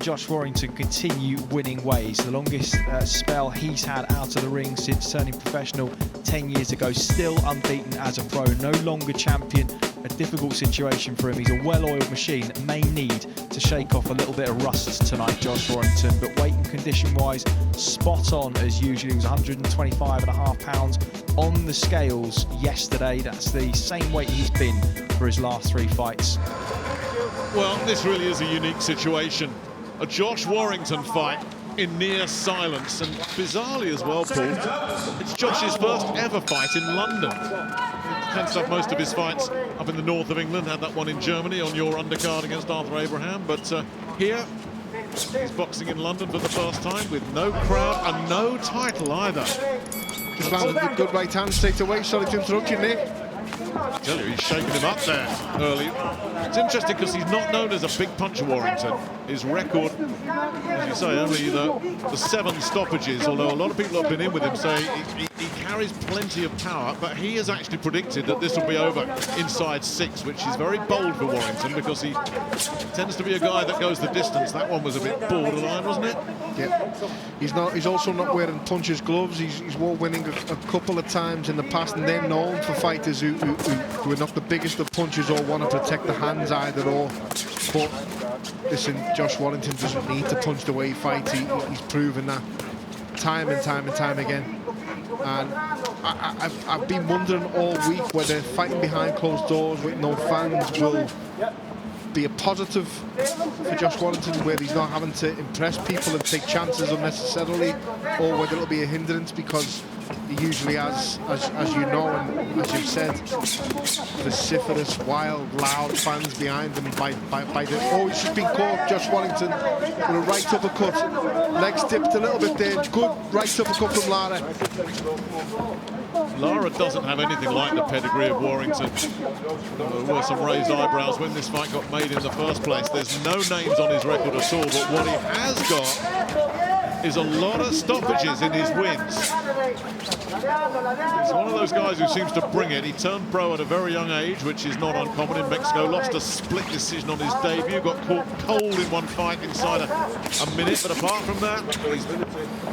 Josh Warrington continue winning ways. The longest spell he's had out of the ring since turning professional 10 years ago. Still unbeaten as a pro, no longer champion. A difficult situation for him. He's a well-oiled machine. May need to shake off a little bit of rust tonight, Josh Warrington. But weight and condition-wise, spot on as usual. He was 125.5 pounds on the scales yesterday. That's the same weight he's been for his last 3 fights. Well, this really is a unique situation. A Josh Warrington fight in near silence, and bizarrely as well, Paul, it's Josh's first ever fight in London. He tends to have most of his fights up in the north of England, had that one in Germany on your undercard against Arthur Abraham, but here he's boxing in London for the first time with no crowd and no title either. Just landed a good right hand straight away. Sorry to interrupt you, Nick. I tell you, he's shaking him up there early. It's interesting because he's not known as a big puncher, Warrington. His record, as you say, only the 7 stoppages, although a lot of people have been in with him say he carries plenty of power, but he has actually predicted that this will be over inside 6, which is very bold for Warrington because he tends to be a guy that goes the distance. That one was a bit borderline, wasn't it? Yeah. He's also not wearing puncher's gloves. He's wore winning a couple of times in the past, and they're known for fighters who are not the biggest of punchers or want to protect the hands either or. But listen, Josh Warrington doesn't need to punch the way he fights. He's proven that time and time again. And I've been wondering all week whether fighting behind closed doors with no fans will be a positive for Josh Warrington, where he's not having to impress people and take chances unnecessarily, or whether it'll be a hindrance because he usually has, as you know and as you've said, vociferous, wild, loud fans behind him. Oh, he's just been caught, Josh Warrington, with a right uppercut. Legs dipped a little bit there. Good right uppercut from Lara. Lara doesn't have anything like the pedigree of Warrington. There were some raised eyebrows when this fight got made in the first place. There's no names on his record at all, but what he has got is a lot of stoppages in his wins. He's one of those guys who seems to bring it. He turned pro at a very young age, which is not uncommon in Mexico. Lost a split decision on his debut, got caught cold in one fight inside a minute, but apart from that, he's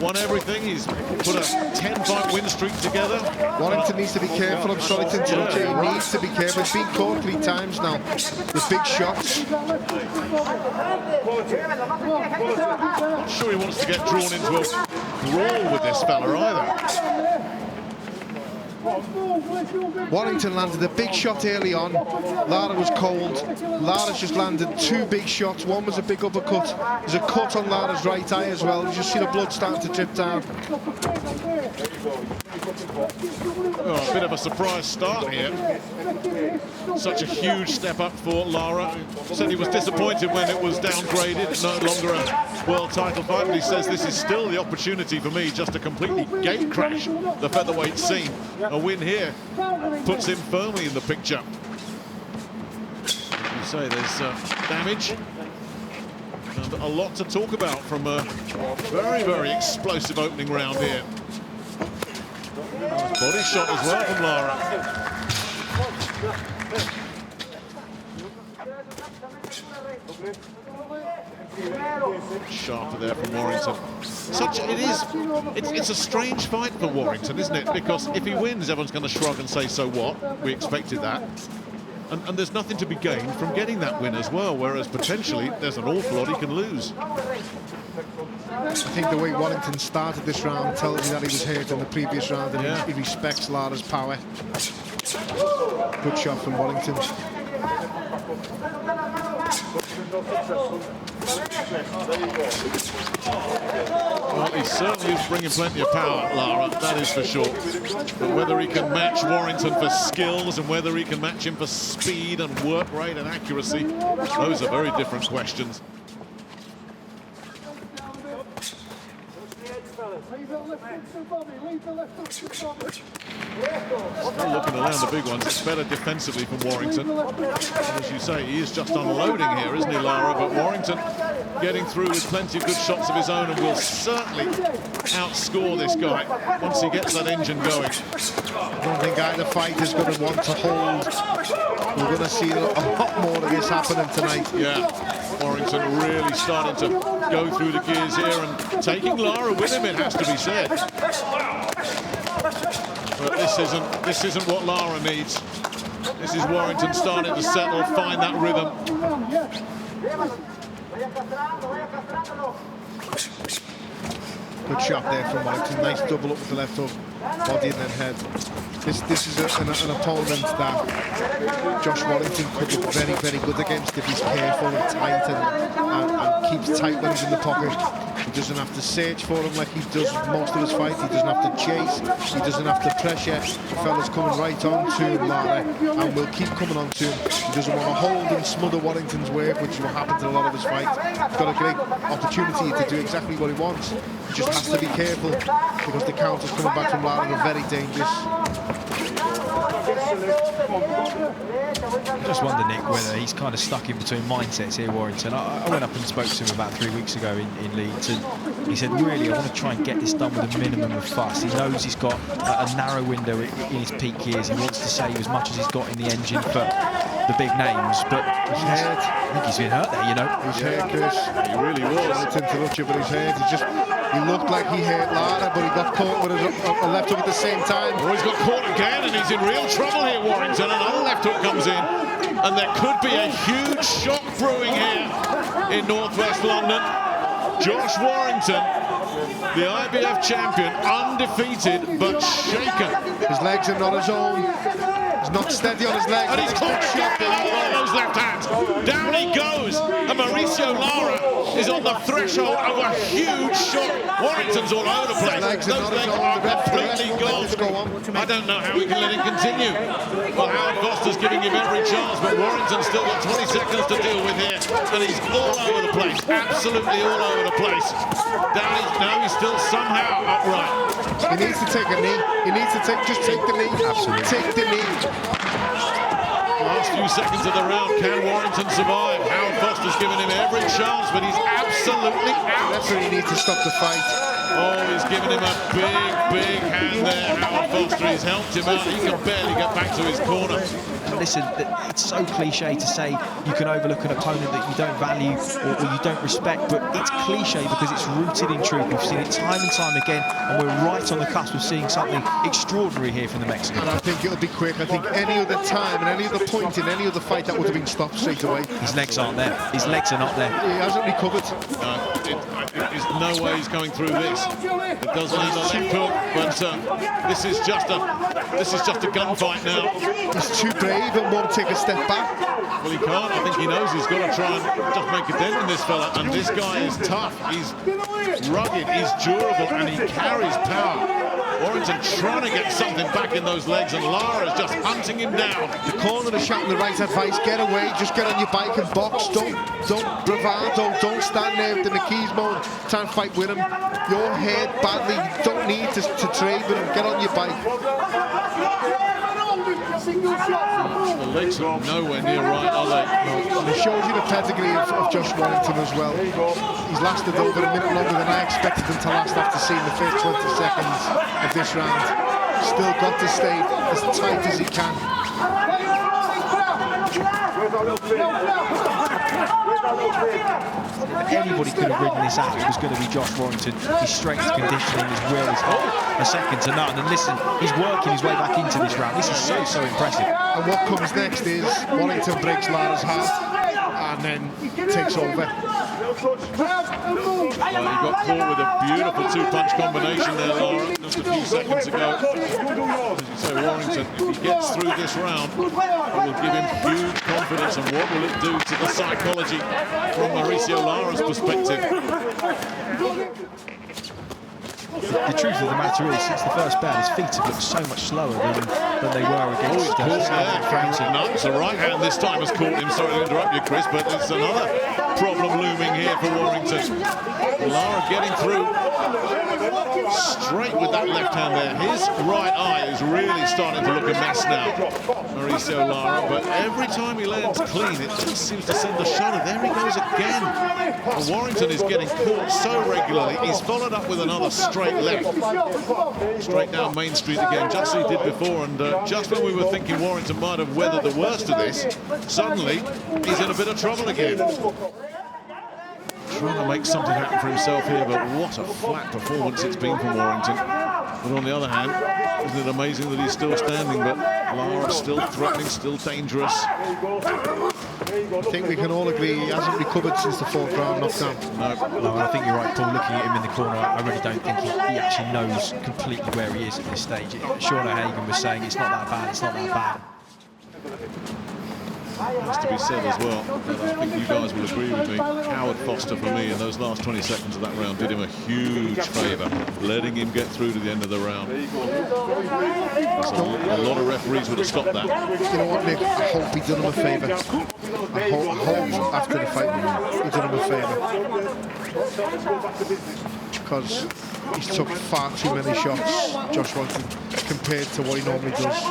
won everything. He's put a 10-fight win streak together. Warrington needs to be careful. I'm sorry to interrupt you. He needs to be careful. He's been caught 3 times now with big shots. Not sure he wants to get drawn into a brawl with this fella either. Warrington landed a big shot early on. Lara was cold. Lara's just landed 2 big shots. One was a big uppercut. There's a cut on Lara's right eye as well. You just see the blood starting to drip down. Oh, a bit of a surprise start here. Such a huge step up for Lara. Said he was disappointed when it was downgraded. It's no longer a world title fight, but he says this is still the opportunity for me just to completely gate crash the featherweight scene. A win here puts him firmly in the picture. As you say, there's damage and a lot to talk about from a very, very explosive opening round here. Nice body shot as well from Lara. Sharper there from Warrington. It's a strange fight for Warrington, isn't it? Because if he wins, everyone's going to shrug and say, so what? We expected that. And there's nothing to be gained from getting that win as well, whereas potentially there's an awful lot he can lose. I think the way Warrington started this round tells me that he was hurt in the previous round, and he respects Lara's power. Good shot from Warrington. Well, he certainly is bringing plenty of power, Lara, that is for sure. But whether he can match Warrington for skills and whether he can match him for speed and work rate and accuracy, those are very different questions. Still looking around the big ones. It's better defensively from Warrington. And as you say, he is just unloading here, isn't he, Lara? But Warrington getting through with plenty of good shots of his own and will certainly outscore this guy once he gets that engine going. I don't think either fighter's going to want to hold. We're going to see a lot more of this happening tonight. Yeah. Warrington really starting to go through the gears here and taking Lara with him, it has to be said. But this isn't what Lara needs. This is Warrington starting to settle, find that rhythm. Good shot there from Warrington. Nice double up with the left hook, body and then head. This is an opponent that Josh Warrington could look very, very good against if he's careful and tight and keeps tight when he's in the pocket. He doesn't have to search for him like he does most of his fight. He doesn't have to chase. He doesn't have to pressure. The fella's coming right on to Lara and will keep coming on to him. He doesn't want to hold and smother Warrington's work, which is what happens in a lot of his fights. He's got a great opportunity to do exactly what he wants. He just has to be careful because the counters coming back from Lara are very dangerous. I just wonder, Nick, whether he's kind of stuck in between mindsets here, Warrington. I went up and spoke to him about 3 weeks ago in Leeds, and he said, really, I want to try and get this done with a minimum of fuss. He knows he's got a narrow window in his peak years. He wants to save as much as he's got in the engine for the big names, but I think he's been hurt there, you know. He's hurt, Chris. He really was. Sorry to interrupt you, but he's hurt. He looked like he hurt Lara, but he got caught with a left hook at the same time. Oh, he's got caught again, and he's in real trouble here, Warrington. Another left hook comes in, and there could be a huge shock brewing here in northwest London. Josh Warrington, the IBF champion, undefeated but shaken. His legs are not his own. He's not steady on his legs. And he's caught again with those left hands. Down he goes, and Mauricio Lara is on the threshold of a huge shock. Warrington's all over the place. Those legs are completely gone. I don't know how he can let it continue. Well, Howard Foster's giving him every chance, but Warrington's still got 20 seconds to deal with here, and he's all over the place, absolutely all over the place. Now he's still somehow upright. He needs to take a knee. He needs to just take the knee. Absolutely. Take the knee. Last few seconds of the round, can Warrington survive? Howard Foster's given him every chance, but he's absolutely out. Referee needs to stop the fight. Oh, he's given him a big hand there, Howard Foster. He's helped him out. He can barely get back to his corner. Listen, it's so cliche to say you can overlook an opponent that you don't value or you don't respect, but it's cliche because it's rooted in truth. We've seen it time and time again, and we're right on the cusp of seeing something extraordinary here from the Mexican. And I think it'll be quick. I think any other time and any other point in any other fight that would have been stopped straight away. His legs aren't there. His legs are not there. He hasn't recovered. There's no way he's going through this. It doesn't need a left hook, but this is just a gunfight now. He's too brave and won't take a step back. Well, he can't. I think he knows he's got to try and just make a dent in this fella. And this guy is tough. He's rugged. He's durable, and he carries power. Warrington trying to get something back in those legs, and Lara's just hunting him down. The corner is shouting the right advice. Get away. Just get on your bike and box. Don't bravado. Don't stand there with the McKees mode. Try and fight with him. You're hurt badly. You don't need to trade with him. Get on your bike. The legs are nowhere near right, are they? No. And it shows you the pedigree of Josh Warrington as well. He's lasted over a minute longer than I expected him to last after seeing the first 20 seconds of this round. Still got to stay as tight as he can. Anybody could have ridden this out. It was going to be Josh Warrington. His strength, conditioning, his will is a second to none. And listen, he's working his way back into this round. This is so impressive. And what comes next is Warrington breaks Lara's heart and then takes over. Well, he got caught with a beautiful two-punch combination there, Lara, just a few seconds ago. As you say, Warrington, if he gets through this round, it will give him huge confidence. And what will it do to the psychology from Mauricio Lara's perspective? The truth of the matter is, since the first bout, his feet have looked so much slower than they were against Frampton. No, it's a right hand this time has caught him. Sorry to interrupt you, Chris, but it's another problem looming here for Warrington. Lara getting through straight with that left hand there. His right eye is really starting to look a mess now, Mauricio Lara, but every time he lands clean, it just seems to send a shudder. There he goes again. And Warrington is getting caught so regularly. He's followed up with another straight left. Straight down Main Street again, just as he did before, and just when we were thinking Warrington might have weathered the worst of this, suddenly he's in a bit of trouble again. trying to make something happen for himself here, but what a flat performance it's been from Warrington. But on the other hand, isn't it amazing that he's still standing, but Lara still threatening, still dangerous. I think we can all agree he hasn't recovered since the 4th round knockdown. No, I think you're right, Paul. Looking at him in the corner, I really don't think he actually knows completely where he is at this stage. Sean O'Hagan was saying it's not that bad, it's not that bad. Has to be said as well, and I think you guys will agree with me, Howard Foster for me in those last 20 seconds of that round did him a huge favour, letting him get through to the end of the round. A lot of referees would have stopped that. You know what, Nick? I hope he done him a favour. I hope after the fight he done him a favour. Because he's took far too many shots, Josh Warrington, compared to what he normally does.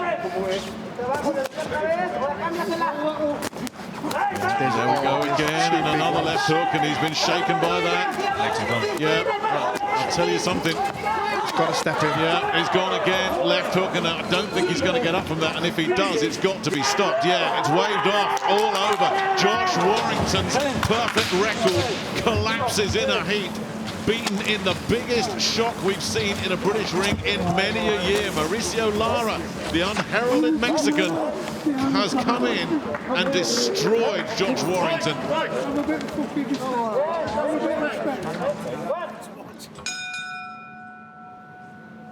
There we go again, and another left hook, and he's been shaken by that. Yeah, well, I'll tell you something. He's got to step in. Yeah, he's gone again, left hook, and I don't think he's going to get up from that, and if he does, it's got to be stopped. Yeah, it's waved off all over. Josh Warrington's perfect record collapses in a heap. Beaten in the biggest shock we've seen in a British ring in many a year. Mauricio Lara, the unheralded Mexican, has come in and destroyed Josh Warrington.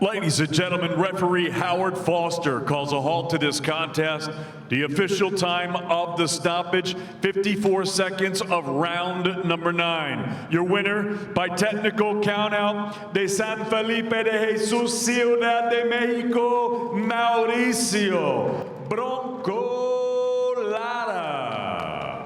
Ladies and gentlemen, referee Howard Foster calls a halt to this contest. The official time of the stoppage, 54 seconds of round number 9. Your winner by technical countout de San Felipe de Jesus, Ciudad de Mexico, Mauricio Lara.